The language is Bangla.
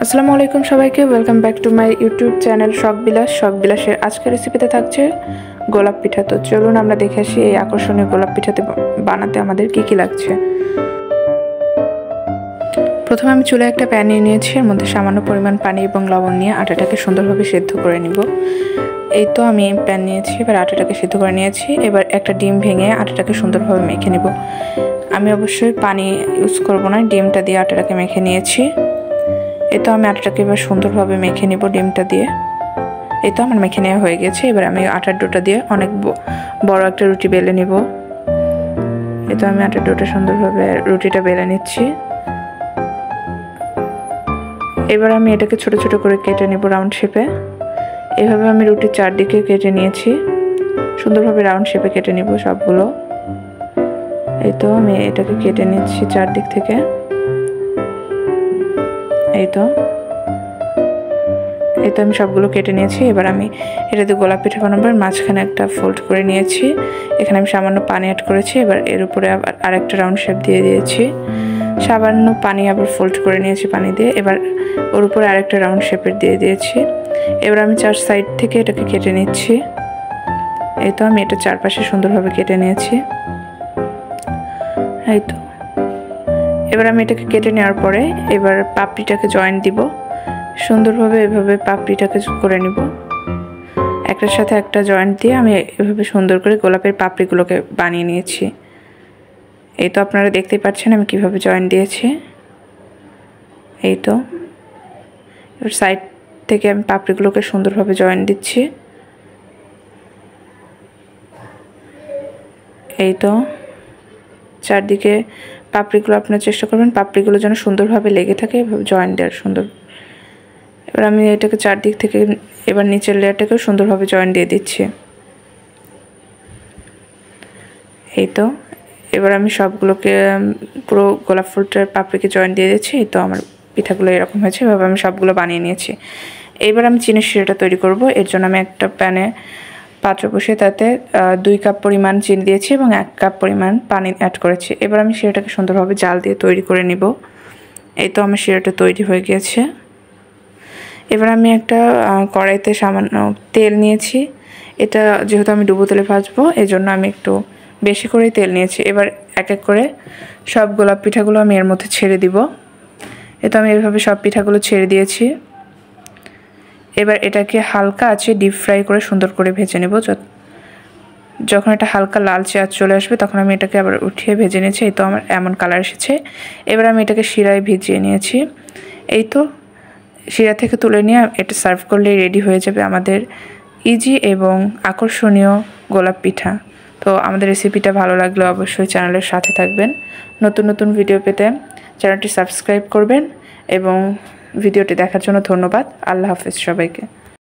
আসসালামু আলাইকুম সবাইকে, welcome back to my YouTube channel শখ বিলাসের আজকের রেসিপিতে থাকছে গোলাপ পিঠা। তো চলুন আমরা দেখে আসি এই আকর্ষণীয় গোলাপ পিঠাতে বানাতে আমাদের কি লাগছে। প্রথমে আমি চুলায় একটা প্যান নিয়েছি, এর মধ্যে সামান্য পরিমাণ পানি এবং লবণ নিয়ে আটাটাকে সুন্দরভাবে সেদ্ধ করে নিব। এই তো আমি প্যান নিয়েছি, এবার আটাটাকে সেদ্ধ করে নিয়েছি। এবার একটা ডিম ভেঙে আটাটাকে সুন্দরভাবে মেখে নিব। আমি অবশ্যই পানি ইউজ করব না, ডিমটা দিয়ে আটাটাকে মেখে নিয়েছি। এই তো আমি আটাটাকে এবার সুন্দরভাবে মেখে নিব ডিমটা দিয়ে। এই তো আমার মেখে নেওয়া হয়ে গেছে। এবার আমি আটার ডোটা দিয়ে অনেক বড় একটা রুটি বেলে নিব। এই তো আমি আটার ডোটা সুন্দরভাবে রুটিটা বেলে নিচ্ছি। এবার আমি এটাকে ছোট ছোট করে কেটে নিব রাউন্ড শেপে। এভাবে আমি রুটির চারদিকে কেটে নিয়েছি, সুন্দরভাবে রাউন্ড শেপে কেটে নিব সবগুলো। এই তো আমি এটাকে কেটে নিচ্ছি চারদিক থেকে। এই তো আমি সবগুলো কেটে নিয়েছি। এবার আমি এটাতে গোলাপ পিঠা বানাবার মাঝখানে একটা ফোল্ড করে নিয়েছি। এখানে আমি সামান্য পানি অ্যাড করেছি। এবার এর উপরে আবার আরেকটা রাউন্ড শেপ দিয়ে দিয়েছি, সামান্য পানি আবার ফোল্ড করে নিয়েছি পানি দিয়ে। এবার ওর উপরে আরেকটা রাউন্ড শেপের দিয়ে দিয়েছি। এবার আমি চার সাইড থেকে এটাকে কেটে নিচ্ছি। এই তো আমি এটা চারপাশে সুন্দরভাবে কেটে নিয়েছি। এই তো এবার আমি এটাকে কেটে নেওয়ার পরে এবার পাপড়িটাকে জয়েন্ট দিব সুন্দরভাবে। এভাবে পাপড়িটাকে করে নিব, একটার সাথে একটা জয়েন্ট দিয়ে আমি এভাবে সুন্দর করে গোলাপের পাপড়িগুলোকে বানিয়ে নিয়েছি। এই তো আপনারা দেখতেই পাচ্ছেন আমি কিভাবে জয়েন্ট দিয়েছি। এই তো এবার সাইড থেকে আমি পাপড়িগুলোকে সুন্দরভাবে জয়েন্ট দিচ্ছি। এই তো চারদিকে পাপড়িগুলো আপনারা চেষ্টা করবেন পাপড়িগুলো যেন সুন্দরভাবে লেগে থাকে, এভাবে জয়েন্ট দেওয়ার সুন্দর। এবার আমি এটাকে চারদিক থেকে এবার নিচের লেয়ারটাকেও সুন্দরভাবে জয়েন্ট দিয়ে দিচ্ছি। এই তো এবার আমি সবগুলোকে পুরো গোলাপ ফুলটার পাপড়িকে জয়েন্ট দিয়ে দিচ্ছি। এই তো আমার পিঠাগুলো এরকম হয়েছে, এভাবে আমি সবগুলো বানিয়ে নিয়েছি। এবার আমি চিনির শিরাটা তৈরি করব। এর জন্য আমি একটা প্যানে পাত্র বসিয়ে তাতে 2 কাপ পরিমাণ চিনি দিয়েছি এবং 1 কাপ পরিমাণ পানি অ্যাড করেছি। এবার আমি শিরাটাকে সুন্দরভাবে জাল দিয়ে তৈরি করে নিব। এই তো আমার শিরাটা তৈরি হয়ে গিয়েছে। এবার আমি একটা কড়াইতে সামান্য তেল নিয়েছি। এটা যেহেতু আমি ডুবো তেলে ভাজবো, এই জন্য আমি একটু বেশি করেই তেল নিয়েছি। এবার এক এক করে সব গোলাপ পিঠাগুলো আমি এর মধ্যে ছেড়ে দিব। তো আমি এভাবে সব পিঠাগুলো ছেড়ে দিয়েছি। এবার এটাকে হালকা আঁচে ডিপ ফ্রাই করে সুন্দর করে ভেজে নেব। যখন এটা হালকা লালচে আঁচ চলে আসবে তখন আমি এটাকে আবার উঠিয়ে ভেজে নিয়েছি। এই তো আমার এমন কালার এসেছে। এবার আমি এটাকে শিরায় ভিজিয়ে নিয়েছি। এই তো শিরা থেকে তুলে নিয়ে এটা সার্ভ করলেই রেডি হয়ে যাবে আমাদের ইজি এবং আকর্ষণীয় গোলাপ পিঠা। তো আমাদের রেসিপিটা ভালো লাগলে অবশ্যই চ্যানেলের সাথে থাকবেন। নতুন নতুন ভিডিও পেতে চ্যানেলটি সাবস্ক্রাইব করবেন এবং ভিডিওটি দেখার জন্য ধন্যবাদ। আল্লাহ হাফেজ সবাইকে।